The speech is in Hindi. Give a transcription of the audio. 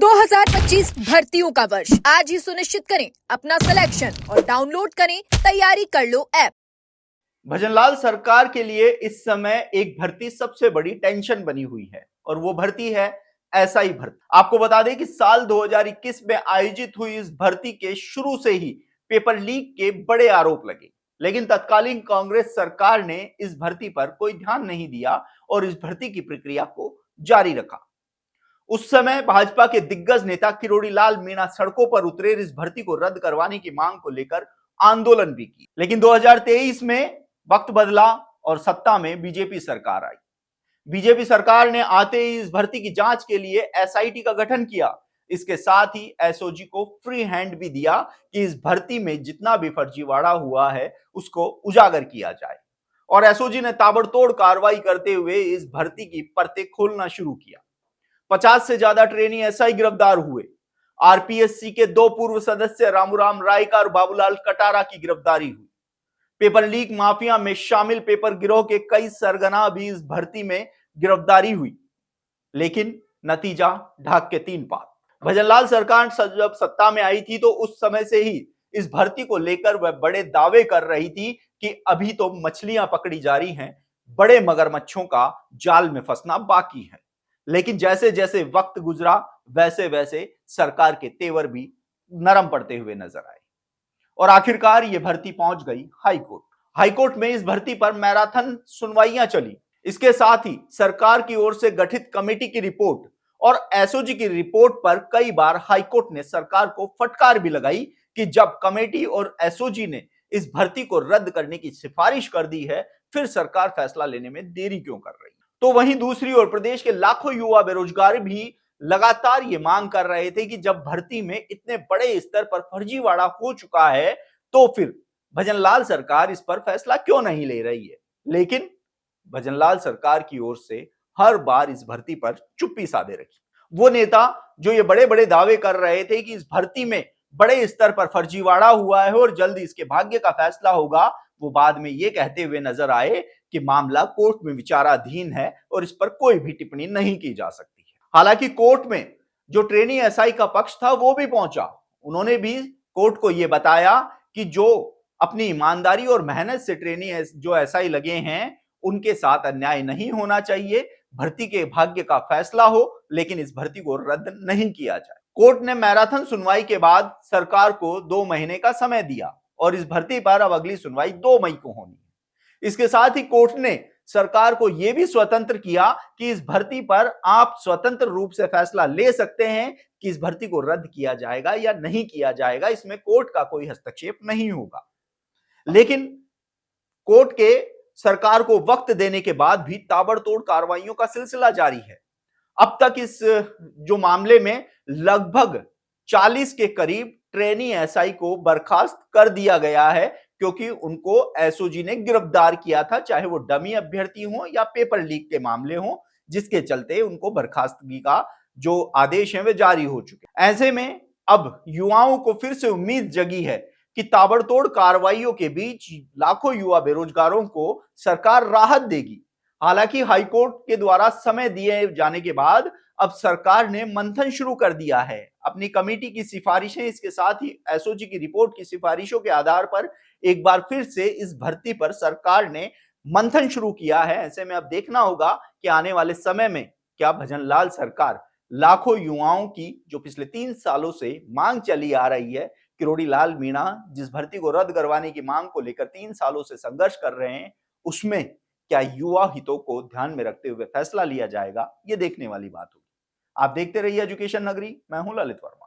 2025 भर्तियों का वर्ष आज ही सुनिश्चित करें अपना सिलेक्शन और डाउनलोड करें तैयारी कर लो ऐप। भजनलाल सरकार के लिए इस समय एक भर्ती सबसे बड़ी टेंशन बनी हुई है और वो भर्ती है एसआई भर्ती। आपको बता दें कि साल 2021 में आयोजित हुई इस भर्ती के शुरू से ही पेपर लीक के बड़े आरोप लगे, लेकिन तत्कालीन कांग्रेस सरकार ने इस भर्ती पर कोई ध्यान नहीं दिया और इस भर्ती की प्रक्रिया को जारी रखा। उस समय भाजपा के दिग्गज नेता किरोड़ी लाल मीणा सड़कों पर उतरे, इस भर्ती को रद्द करवाने की मांग को लेकर आंदोलन भी की। लेकिन 2023 में वक्त बदला और सत्ता में बीजेपी सरकार आई। बीजेपी सरकार ने आते ही इस भर्ती की जांच के लिए एसआईटी का गठन किया। इसके साथ ही एसओजी को फ्री हैंड भी दिया कि इस भर्ती में जितना भी फर्जीवाड़ा हुआ है उसको उजागर किया जाए। और एसओजी ने ताबड़तोड़ कार्रवाई करते हुए इस भर्ती की परतें खोलना शुरू किया। 50 से ज्यादा ट्रेनी एसआई गिरफ्तार हुए। आरपीएससी के 2 पूर्व सदस्य रामूराम रायका और बाबूलाल कटारा की गिरफ्तारी हुई। पेपर लीक माफिया में शामिल पेपर गिरोह के कई सरगना भी इस भर्ती में गिरफ्तारी हुई, लेकिन नतीजा ढाक के 3 पात। भजनलाल सरकार जब सत्ता में आई थी तो उस समय से ही इस भर्ती को लेकर वह बड़े दावे कर रही थी कि अभी तो मछलियां पकड़ी जा रही हैं, बड़े मगरमच्छों का जाल में फंसना बाकी है। लेकिन जैसे जैसे वक्त गुजरा वैसे वैसे सरकार के तेवर भी नरम पड़ते हुए नजर आए और आखिरकार यह भर्ती पहुंच गई हाईकोर्ट। हाईकोर्ट में इस भर्ती पर मैराथन सुनवाइयां चली। इसके साथ ही सरकार की ओर से गठित कमेटी की रिपोर्ट और एसओजी की रिपोर्ट पर कई बार हाईकोर्ट ने सरकार को फटकार भी लगाई कि जब कमेटी और एसओजी ने इस भर्ती को रद्द करने की सिफारिश कर दी है, फिर सरकार फैसला लेने में देरी क्यों कर रही है। तो वहीं दूसरी ओर प्रदेश के लाखों युवा बेरोजगार भी लगातार ये मांग कर रहे थे कि जब भर्ती में इतने बड़े स्तर पर फर्जीवाड़ा हो चुका है तो फिर भजनलाल सरकार इस पर फैसला क्यों नहीं ले रही है। लेकिन भजनलाल सरकार की ओर से हर बार इस भर्ती पर चुप्पी साधे रखी। वो नेता जो ये बड़े बड़े दावे कर रहे थे कि इस भर्ती में बड़े स्तर पर फर्जीवाड़ा हुआ है और जल्द इसके भाग्य का फैसला होगा, वो बाद में ये कहते हुए नजर आए कि मामला कोर्ट में विचाराधीन है और इस पर कोई भी टिप्पणी नहीं की जा सकती है। हालांकि कोर्ट में जो ट्रेनी एसआई का पक्ष था वो भी पहुंचा। उन्होंने भी कोर्ट को यह बताया कि जो अपनी ईमानदारी और मेहनत से ट्रेनी जो एसआई लगे हैं उनके साथ अन्याय नहीं होना चाहिए। भर्ती के भाग्य का फैसला हो, लेकिन इस भर्ती को रद्द नहीं किया जाए। कोर्ट ने मैराथन सुनवाई के बाद सरकार को 2 महीने का समय दिया और इस भर्ती पर अब अगली सुनवाई 2 मई को होनी है। इसके साथ ही कोर्ट ने सरकार को यह भी स्वतंत्र किया कि इस भर्ती पर आप स्वतंत्र रूप से फैसला ले सकते हैं कि इस भर्ती को रद्द किया जाएगा या नहीं किया जाएगा। इसमें कोर्ट का कोई हस्तक्षेप नहीं होगा। लेकिन कोर्ट के सरकार को वक्त देने के बाद भी ताबड़तोड़ कार्रवाइयों का सिलसिला जारी है। अब तक इस जो मामले में लगभग 40 के करीब ट्रेनी एसआई को बर्खास्त कर दिया गया है, क्योंकि उनको एसओजी ने गिरफ्तार किया था, चाहे वो डमी अभ्यर्थी हो या पेपर लीक के मामले हो, जिसके चलते उनको बर्खास्तगी का जो आदेश है वे जारी हो चुके। ऐसे में अब युवाओं को फिर से उम्मीद जगी है कि ताबड़तोड़ कार्रवाइयों के बीच लाखों युवा बेरोजगारों को सरकार राहत देगी। हालांकि हाईकोर्ट के द्वारा समय दिए जाने के बाद अब सरकार ने मंथन शुरू कर दिया है। अपनी कमेटी की सिफारिशें, इसके साथ ही एसओजी की रिपोर्ट की सिफारिशों के आधार पर एक बार फिर से इस भर्ती पर सरकार ने मंथन शुरू किया है। ऐसे में अब देखना होगा कि आने वाले समय में क्या भजनलाल सरकार लाखों युवाओं की जो पिछले 3 सालों से मांग चली आ रही है, किरोड़ी लाल मीणा जिस भर्ती को रद्द करवाने की मांग को लेकर 3 सालों से संघर्ष कर रहे हैं, उसमें क्या युवा हितों को ध्यान में रखते हुए फैसला लिया जाएगा, ये देखने वाली बात होगी। आप देखते रहिए एजुकेशन नगरी। मैं हूं ललित वर्मा।